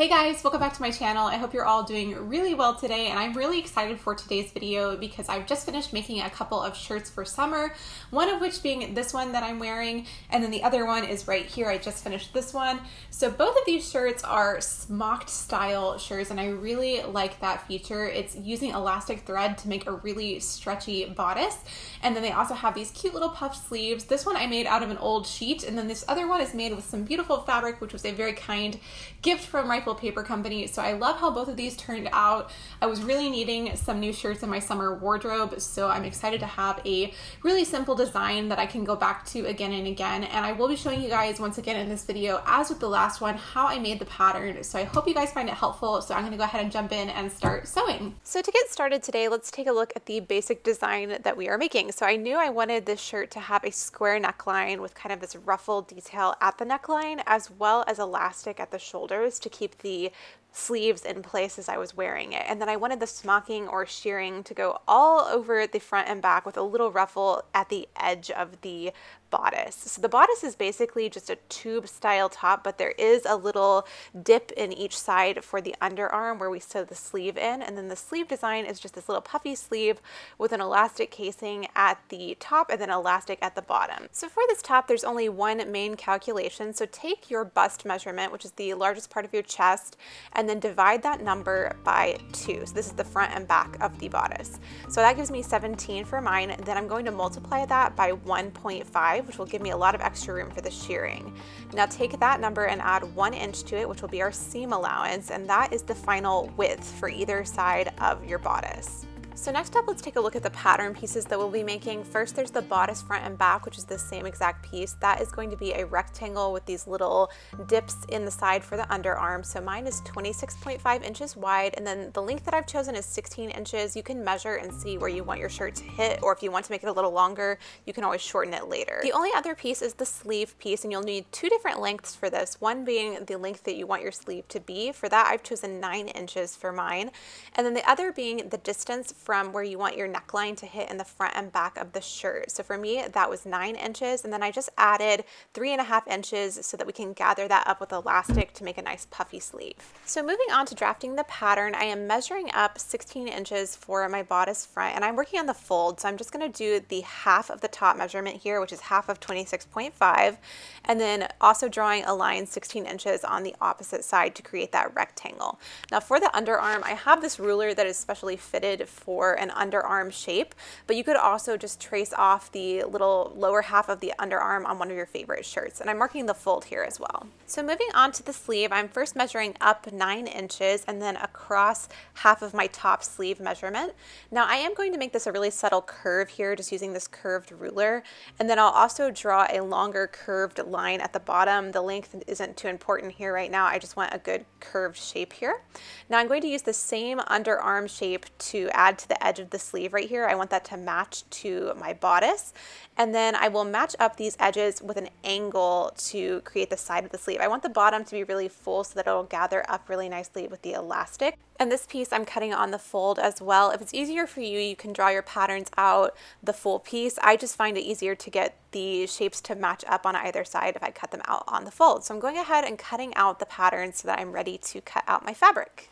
Hey guys, welcome back to my channel. I hope you're all doing really well today, and I'm really excited for today's video because I've just finished making a couple of shirts for summer, one of which being this one that I'm wearing, and then the other one is right here. I just finished this one. So both of these shirts are smocked style shirts, and I really like that feature. It's using elastic thread to make a really stretchy bodice, and then they also have these cute little puff sleeves. This one I made out of an old sheet, and then this other one is made with some beautiful fabric, which was a very kind gift from Rifle Paper Company. So I love how both of these turned out. I was really needing some new shirts in my summer wardrobe, so I'm excited to have a really simple design that I can go back to again and again. And I will be showing you guys once again in this video, as with the last one, how I made the pattern. So I hope you guys find it helpful. So I'm going to go ahead and jump in and start sewing. So to get started today, let's take a look at the basic design that we are making. So I knew I wanted this shirt to have a square neckline with kind of this ruffled detail at the neckline, as well as elastic at the shoulders to keep the sleeves in place as I was wearing it. And then I wanted the smocking or shearing to go all over the front and back with a little ruffle at the edge of the bodice. So the bodice is basically just a tube style top, but there is a little dip in each side for the underarm where we sew the sleeve in. And then the sleeve design is just this little puffy sleeve with an elastic casing at the top and then elastic at the bottom. So for this top, there's only one main calculation. So take your bust measurement, which is the largest part of your chest, and then divide that number by 2. So this is the front and back of the bodice. So that gives me 17 for mine. Then I'm going to multiply that by 1.5, which will give me a lot of extra room for the shearing. Now take that number and add 1 inch to it, which will be our seam allowance, and that is the final width for either side of your bodice. So next up, let's take a look at the pattern pieces that we'll be making. First, there's the bodice front and back, which is the same exact piece. That is going to be a rectangle with these little dips in the side for the underarm. So mine is 26.5 inches wide, and then the length that I've chosen is 16 inches. You can measure and see where you want your shirt to hit, or if you want to make it a little longer, you can always shorten it later. The only other piece is the sleeve piece, and you'll need 2 different lengths for this. One being the length that you want your sleeve to be. For that, I've chosen 9 inches for mine. And then the other being the distance from where you want your neckline to hit in the front and back of the shirt. So for me, that was 9 inches, and then I just added 3.5 inches so that we can gather that up with elastic to make a nice puffy sleeve. So moving on to drafting the pattern, I am measuring up 16 inches for my bodice front, and I'm working on the fold. So I'm just going to do the half of the top measurement here, which is half of 26.5, and then also drawing a line 16 inches on the opposite side to create that rectangle. Now for the underarm, I have this ruler that is specially fitted for an underarm shape, but you could also just trace off the little lower half of the underarm on one of your favorite shirts. And I'm marking the fold here as well. So moving on to the sleeve, I'm first measuring up 9 inches and then across half of my top sleeve measurement. Now I am going to make this a really subtle curve here, just using this curved ruler. And then I'll also draw a longer curved line at the bottom. The length isn't too important here right now. I just want a good curved shape here. Now I'm going to use the same underarm shape to add to the edge of the sleeve right here. I want that to match to my bodice, and then I will match up these edges with an angle to create the side of the sleeve. I want the bottom to be really full so that it'll gather up really nicely with the elastic. And this piece I'm cutting on the fold as well. If it's easier for you, you can draw your patterns out the full piece. I just find it easier to get the shapes to match up on either side if I cut them out on the fold. So I'm going ahead and cutting out the pattern so that I'm ready to cut out my fabric.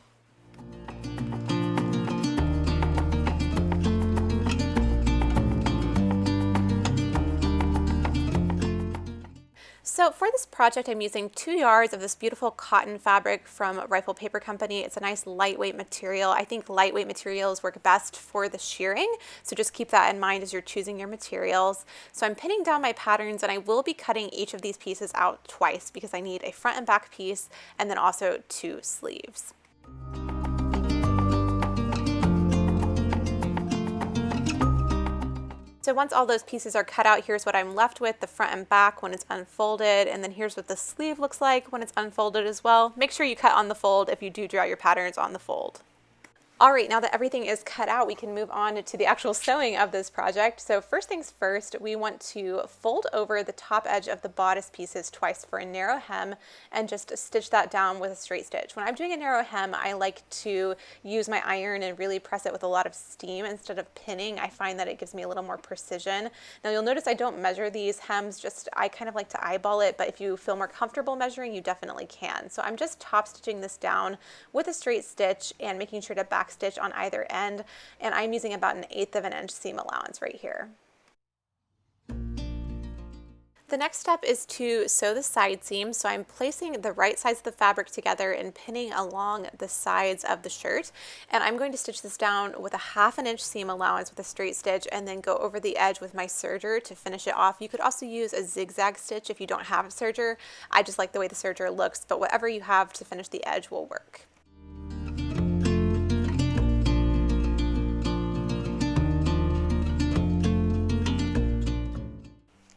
So for this project, I'm using 2 yards of this beautiful cotton fabric from Rifle Paper Company. It's a nice lightweight material. I think lightweight materials work best for the shearing, so just keep that in mind as you're choosing your materials. So I'm pinning down my patterns, and I will be cutting each of these pieces out twice because I need a front and back piece and then also 2 sleeves. So once all those pieces are cut out, here's what I'm left with, the front and back when it's unfolded, and then here's what the sleeve looks like when it's unfolded as well. Make sure you cut on the fold if you do draw your patterns on the fold. All right, now that everything is cut out, we can move on to the actual sewing of this project. So first things first, we want to fold over the top edge of the bodice pieces twice for a narrow hem and just stitch that down with a straight stitch. When I'm doing a narrow hem, I like to use my iron and really press it with a lot of steam instead of pinning. I find that it gives me a little more precision. Now you'll notice I don't measure these hems, I kind of like to eyeball it, but if you feel more comfortable measuring, you definitely can. So I'm just top stitching this down with a straight stitch and making sure to back stitch on either end, and I'm using about 1/8 of an inch seam allowance right here. The next step is to sew the side seam. So I'm placing the right sides of the fabric together and pinning along the sides of the shirt. And I'm going to stitch this down with a 1/2 inch seam allowance with a straight stitch and then go over the edge with my serger to finish it off. You could also use a zigzag stitch if you don't have a serger. I just like the way the serger looks, but whatever you have to finish the edge will work.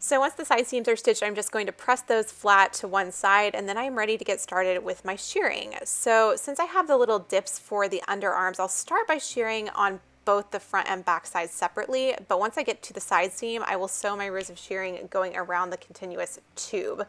So once the side seams are stitched, I'm just going to press those flat to one side, and then I'm ready to get started with my shearing. So since I have the little dips for the underarms, I'll start by shearing on both the front and back sides separately, but once I get to the side seam, I will sew my rows of shearing going around the continuous tube.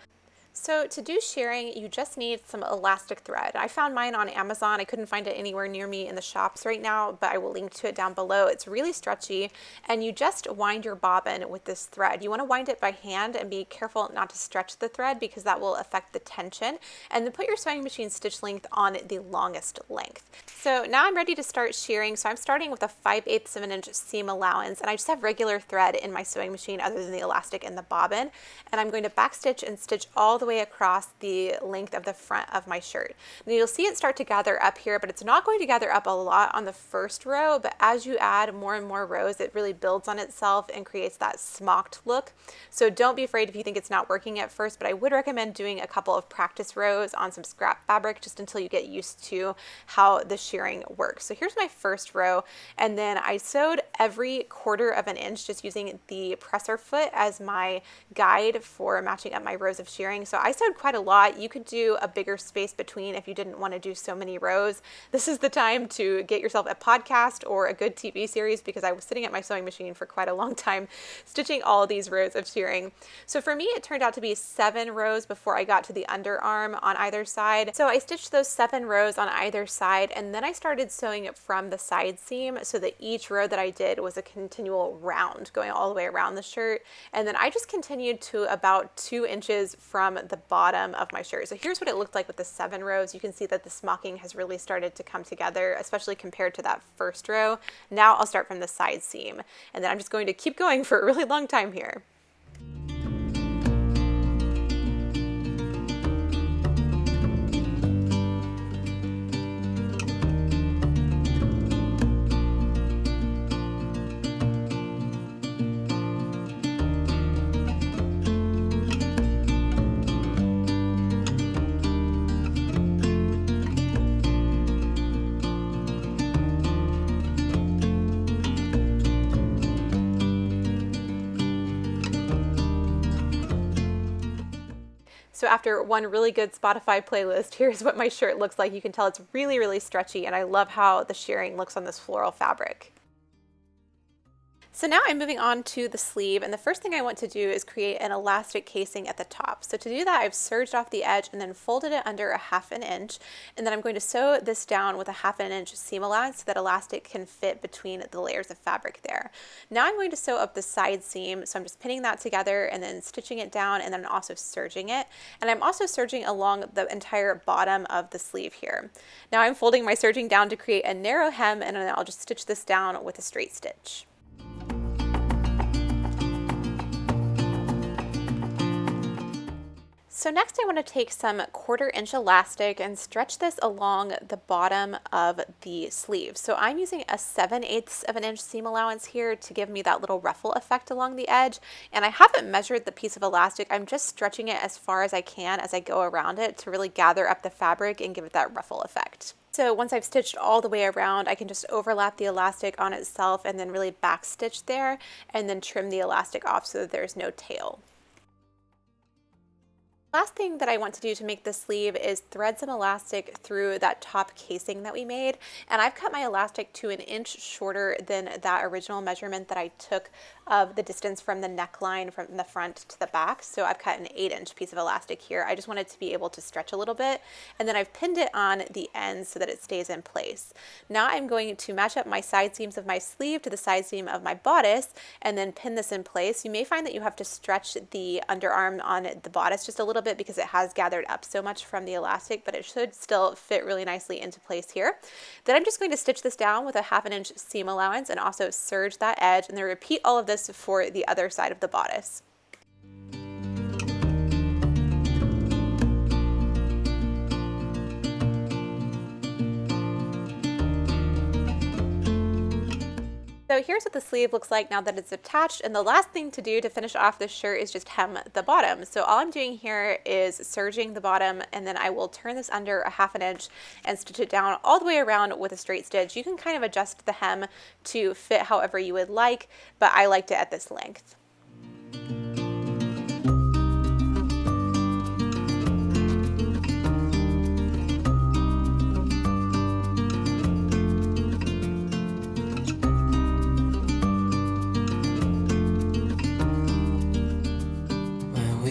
So to do shearing, you just need some elastic thread. I found mine on Amazon. I couldn't find it anywhere near me in the shops right now, but I will link to it down below. It's really stretchy, and you just wind your bobbin with this thread. You want to wind it by hand and be careful not to stretch the thread because that will affect the tension. And then put your sewing machine stitch length on the longest length. So now I'm ready to start shearing. So I'm starting with a 5/8 of an inch seam allowance, and I just have regular thread in my sewing machine other than the elastic and the bobbin. And I'm going to back stitch and stitch all the way across the length of the front of my shirt. Now you'll see it start to gather up here, but it's not going to gather up a lot on the first row, but as you add more and more rows, it really builds on itself and creates that smocked look. So don't be afraid if you think it's not working at first, but I would recommend doing a couple of practice rows on some scrap fabric just until you get used to how the shearing works. So here's my first row, and then I sewed every 1/4 of an inch just using the presser foot as my guide for matching up my rows of shearing. So I sewed quite a lot. You could do a bigger space between if you didn't want to do so many rows. This is the time to get yourself a podcast or a good TV series because I was sitting at my sewing machine for quite a long time stitching all these rows of shearing. So for me, it turned out to be 7 rows before I got to the underarm on either side. So I stitched those 7 rows on either side, and then I started sewing it from the side seam so that each row that I did was a continual round going all the way around the shirt. And then I just continued to about 2 inches from the bottom of my shirt. So here's what it looked like with the 7 rows. You can see that the smocking has really started to come together, especially compared to that first row. Now I'll start from the side seam, and then I'm just going to keep going for a really long time here. So after one really good Spotify playlist, here's what my shirt looks like. You can tell it's really, really stretchy, and I love how the shearing looks on this floral fabric. So now I'm moving on to the sleeve, and the first thing I want to do is create an elastic casing at the top. So to do that, I've serged off the edge and then folded it under a 1/2 inch, and then I'm going to sew this down with a 1/2 inch seam allowance so that elastic can fit between the layers of fabric there. Now I'm going to sew up the side seam, so I'm just pinning that together and then stitching it down and then also serging it. And I'm also serging along the entire bottom of the sleeve here. Now I'm folding my serging down to create a narrow hem, and then I'll just stitch this down with a straight stitch. So next I want to take some 1/4 inch elastic and stretch this along the bottom of the sleeve. So I'm using a 7/8 of an inch seam allowance here to give me that little ruffle effect along the edge. And I haven't measured the piece of elastic. I'm just stretching it as far as I can as I go around it to really gather up the fabric and give it that ruffle effect. So once I've stitched all the way around, I can just overlap the elastic on itself and then really back stitch there and then trim the elastic off so that there's no tail. Last thing that I want to do to make the sleeve is thread some elastic through that top casing that we made. And I've cut my elastic to 1 inch shorter than that original measurement that I took of the distance from the neckline from the front to the back. So I've cut an 8-inch piece of elastic here. I just wanted to be able to stretch a little bit. And then I've pinned it on the ends so that it stays in place. Now I'm going to match up my side seams of my sleeve to the side seam of my bodice and then pin this in place. You may find that you have to stretch the underarm on the bodice just a little bit because it has gathered up so much from the elastic, but it should still fit really nicely into place here. Then I'm just going to stitch this down with a 1/2 inch seam allowance and also serge that edge, and then repeat all of this for the other side of the bodice. So here's what the sleeve looks like now that it's attached, and the last thing to do to finish off this shirt is just hem the bottom. So all I'm doing here is serging the bottom, and then I will turn this under a 1/2 inch and stitch it down all the way around with a straight stitch. You can kind of adjust the hem to fit however you would like, but I liked it at this length.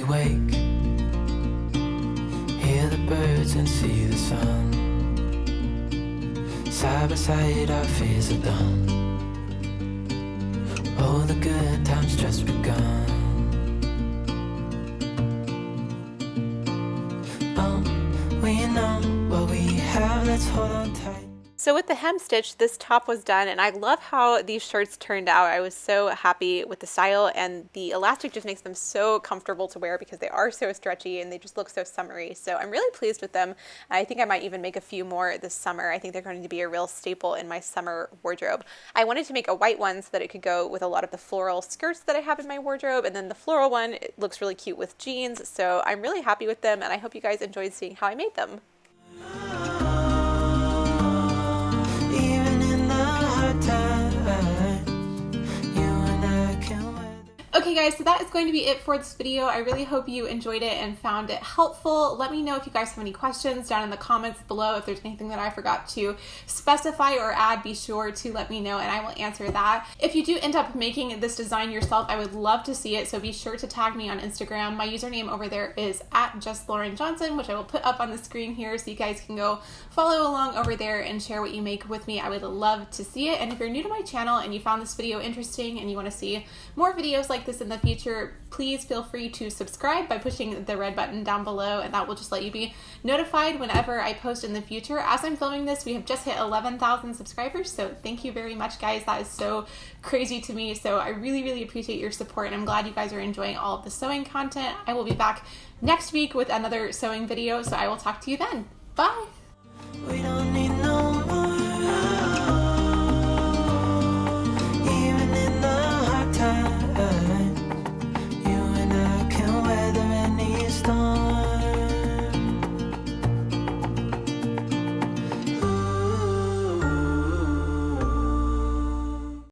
Wake, hear the birds and see the sun. Side by side our fears are done. Oh, the good times just begun. Oh, we know what we have, let's hold on tight. So with the hem stitch, this top was done, and I love how these shirts turned out. I was so happy with the style, and the elastic just makes them so comfortable to wear because they are so stretchy and they just look so summery. So I'm really pleased with them. I think I might even make a few more this summer. I think they're going to be a real staple in my summer wardrobe. I wanted to make a white one so that it could go with a lot of the floral skirts that I have in my wardrobe, and then the floral one, it looks really cute with jeans. So I'm really happy with them, and I hope you guys enjoyed seeing how I made them. Okay guys, so that is going to be it for this video. I really hope you enjoyed it and found it helpful. Let me know if you guys have any questions down in the comments below. If there's anything that I forgot to specify or add, be sure to let me know and I will answer that. If you do end up making this design yourself, I would love to see it, so be sure to tag me on Instagram. My username over there is @JessLaurenJohnson, which I will put up on the screen here so you guys can go follow along over there and share what you make with me. I would love to see it. And if you're new to my channel and you found this video interesting and you want to see more videos like this in the future, please feel free to subscribe by pushing the red button down below, and that will just let you be notified whenever I post in the future. As I'm filming this, we have just hit 11,000 subscribers, so thank you very much guys. That is so crazy to me, so I really appreciate your support, and I'm glad you guys are enjoying all of the sewing content. I will be back next week with another sewing video, so I will talk to you then. Bye! We don't need